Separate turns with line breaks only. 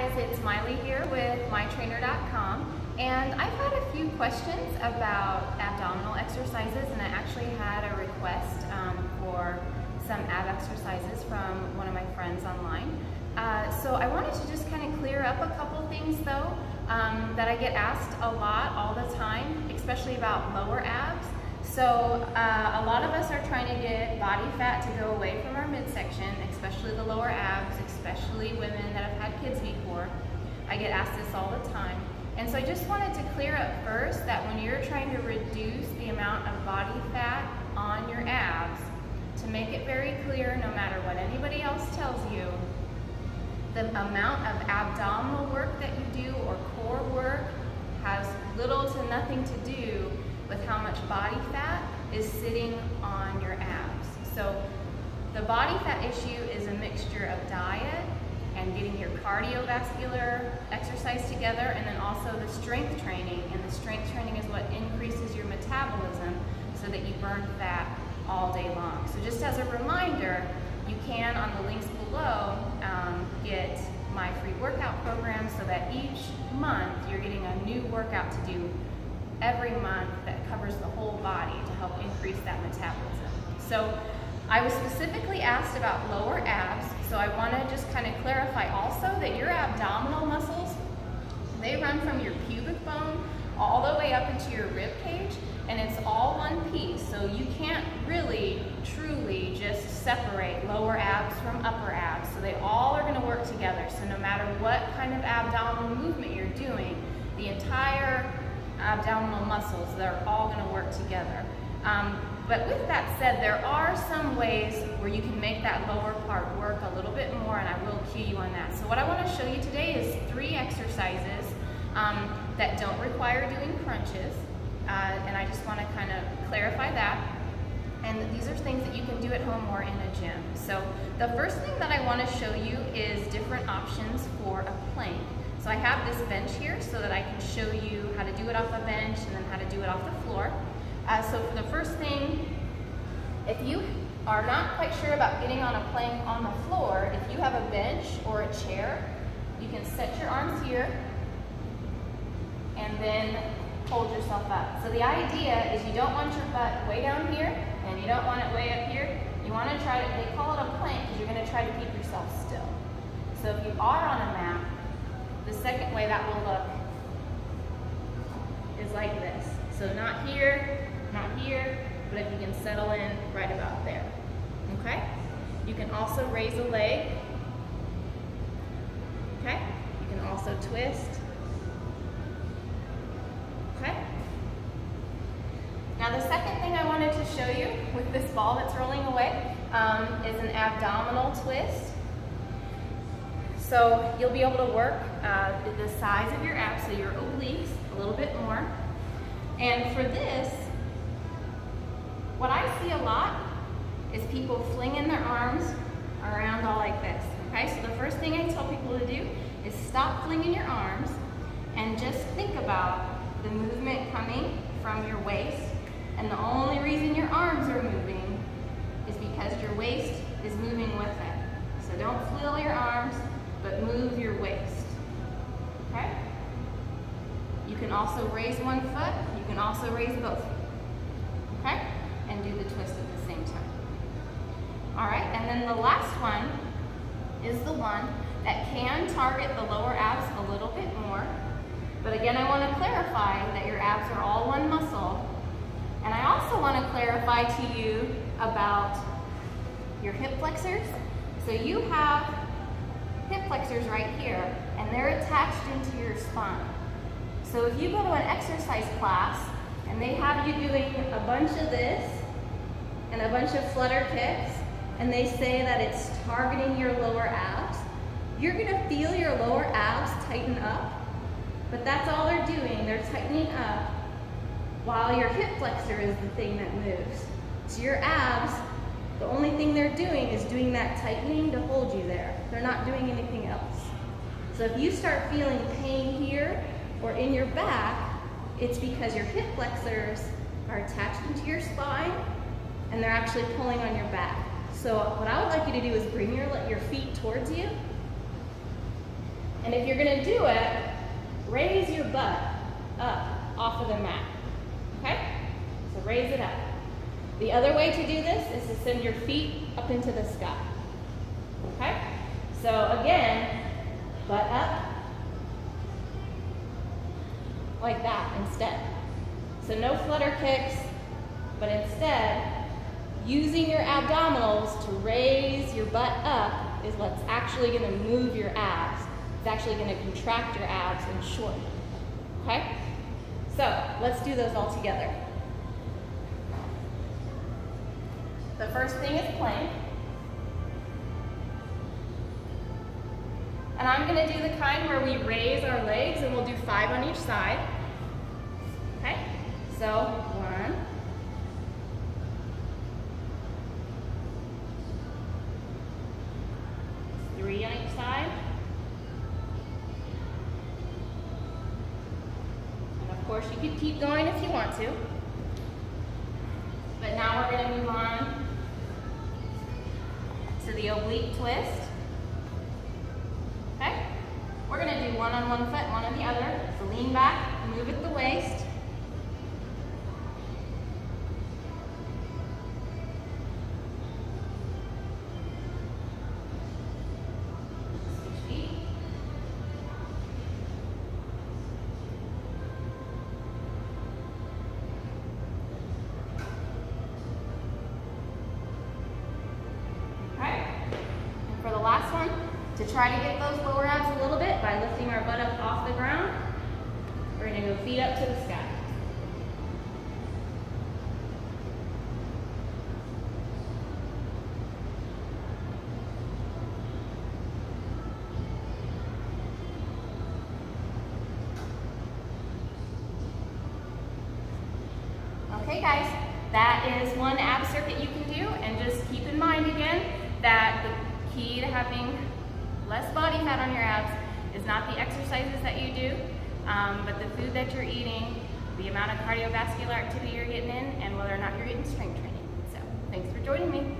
guys, it's Miley here with mytrainer.com, and I've had a few questions about abdominal exercises, and I actually had a request for some ab exercises from one of my friends online. So I wanted to just kind of clear up a couple things though that I get asked a lot all the time, especially about lower abs. So a lot of us are trying to get body fat to go away from our midsection, especially the lower abs, especially women that have had kids before. I get asked this all the time. And so I just wanted to clear up first that when you're trying to reduce the amount of body fat on your abs, to make it very clear, no matter what anybody else tells you, the amount of abdominal work that you do or core work has little to nothing to do with how much body fat is sitting on your abs. So the body fat issue is a mixture of diet and getting your cardiovascular exercise together, and then also the strength training. And the strength training is what increases your metabolism so that you burn fat all day long. So just as a reminder, you can, on the links below, get my free workout program so that each month you're getting a new workout to do every month that covers the whole body to help increase that metabolism. So I was specifically asked about lower abs, so I want to just kind of clarify also that your abdominal muscles, they run from your pubic bone all the way up into your rib cage, and it's all one piece. So you can't really truly just separate lower abs from upper abs. So they all are going to work together. So no matter what kind of abdominal movement you're doing, the entire abdominal muscles, they're all going to work together. But with that said, there are some ways where you can make that lower part work a little bit more, and I will cue you on that. So what I want to show you today is 3 exercises that don't require doing crunches, and I just want to kind of clarify that. And these are things that you can do at home or in a gym. So the first thing that I want to show you is different options for a plank. So I have this bench here so that I can show you how to do it off a bench and then how to do it off the floor. So for the first thing, if you are not quite sure about getting on a plank on the floor, if you have a bench or a chair, you can set your arms here and then hold yourself up. So the idea is you don't want your butt way down here and you don't want it way up here. You want to try to, they call it a plank because you're going to try to keep yourself still. So if you are on a mat, the second way that will look is like this. So not here, but if you can settle in right about there, okay? You can also raise a leg, okay? You can also twist, okay? Now the second thing I wanted to show you with this ball that's rolling away is an abdominal twist. So you'll be able to work the size of your abs, so your obliques, a little bit more. And for this, what I see a lot is people flinging their arms around all like this, okay? So the first thing I tell people to do is stop flinging your arms and just think about the movement coming from your waist. And the only reason your arms are moving is because your waist is moving with it. So don't flail your arms, but move your waist, okay? You can also raise one foot, you can also raise both, okay? And do the twist at the same time. All right, and then the last one is the one that can target the lower abs a little bit more. But again, I want to clarify that your abs are all one muscle. And I also want to clarify to you about your hip flexors. So you have hip flexors right here, and they're attached into your spine. So if you go to an exercise class and they have you doing a bunch of this and a bunch of flutter kicks, and they say that it's targeting your lower abs, you're gonna feel your lower abs tighten up, but that's all they're doing. They're tightening up while your hip flexor is the thing that moves. So your abs, the only thing they're doing is doing that tightening to hold you there. They're not doing anything else. So if you start feeling pain here or in your back, it's because your hip flexors are attached into your spine and they're actually pulling on your back. So what I would like you to do is bring your feet towards you And if you're gonna do it, raise your butt up off of the mat, okay? So raise it up. The other way to do this is to send your feet up into the sky, okay? So again, butt up, like that instead. So no flutter kicks, but instead, using your abdominals to raise your butt up is what's actually gonna move your abs. It's actually gonna contract your abs and shorten, okay? So let's do those all together. The first thing is plank. And I'm gonna do the kind where we raise our legs and we'll do 5 on each side. Okay, so 1, 3 on each side. And of course you could keep going if you want to. But now we're gonna move on to the oblique twist. Okay? We're gonna do 1 on one foot, 1 on the other. So lean back, move at the waist. Switch feet. For the last one, to try to get those lower abs a little bit by lifting our butt up off the ground, we're going to go feet up to the sky. Okay guys, that is one ab circuit you can do, and just keep in mind again that the key to having less body fat on your abs is not the exercises that you do, but the food that you're eating, the amount of cardiovascular activity you're getting in, and whether or not you're getting strength training. So thanks for joining me.